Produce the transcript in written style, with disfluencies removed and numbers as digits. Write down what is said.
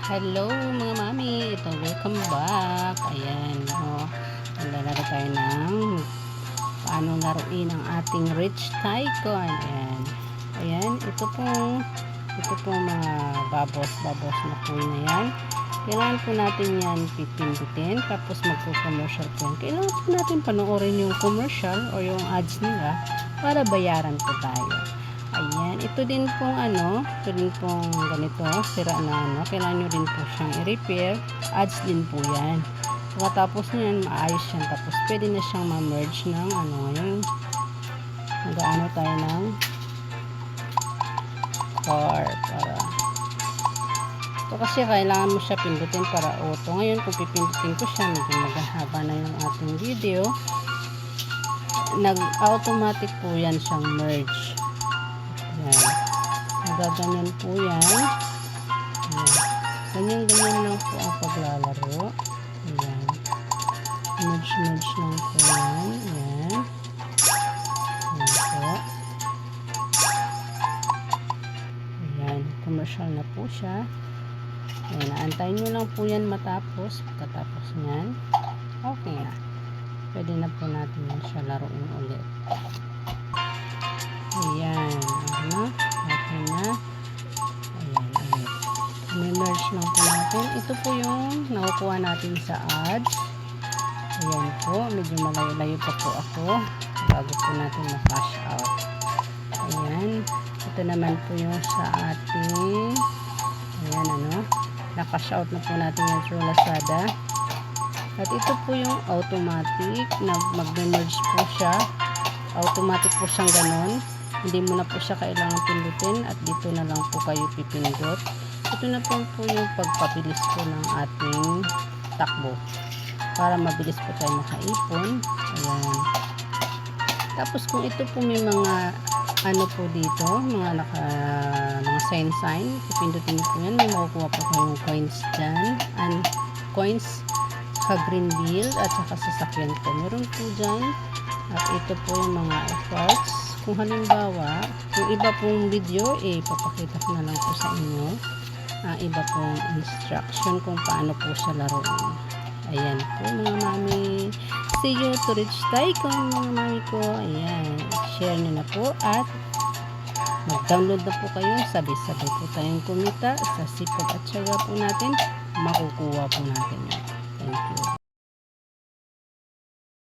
Hello mga mami, ito welcome back. Ayan, naglalaro tayo ng paano laruin ang ating Rich Tycoon. Ayan, ito pong mga babos na po na yan. Kailangan po natin yan pipindutin, tapos magpo-commercial po yan. Kailangan po natin panoorin yung commercial o yung ads nila para bayaran po tayo. Ayan, ito din pong ganito, sira na kailangan nyo din po siyang i-repair. Ads din po yan. Tapos nyan, maayos yan. Tapos pwede na siyang ma-merge ng ngayon. Nag-ano tayo ng car para ito kasi kailangan mo siya pindutin para auto. Ngayon kung pipindutin ko siya, medyo maghahaba na yung ating video. Nag-automatic po yan siyang merge. Ayan. Nagaganyan po yan. Ganyan lang po ang paglalaro. Ayan. Merge lang po yan. Ayan. Ayan po. Ayan. Commercial na po siya. Ayan. Naantayin nyo lang po yan matapos. Pagkatapos nyan, okay na. Pwede na po natin yan siya laruin ulit. Ayan. Okay na. Ayan. I-merge lang po natin. Ito po yung nakukuha natin sa ads. Ayan po. Medyo malayo-layo pa po ako bago po natin ma-cash out. Ayan. Ito naman po yung sa ating na-cash out na po natin yung through Lazada. At ito po yung automatic na mag-merge po siya. Automatic po siyang ganon. Hindi mo na po siya kailangan pindutin at dito na lang po kayo pipindot. Ito na po yung pagpabilis po ng ating takbo para mabilis po tayo makaipon. Ayan. Tapos kung ito po may mga po dito, mga sign, pipindutin po yan. May makukuha po kayong coins dyan. And coins sa green bill at saka sasakyan po. Meron po dyan. At ito po yung mga efforts. Kung halimbawa, yung iba pong video, papakita ko na lang po sa inyo. Iba pong instruction kung paano po siya laruin. Ayan po mga mami. See you to Rich Tycoon mga mami ko. Ayan. Share nyo na po at mag-download na po kayo. Sabay-sabay po tayong kumita sa sipag at syaga po natin. Makukuha po natin yun.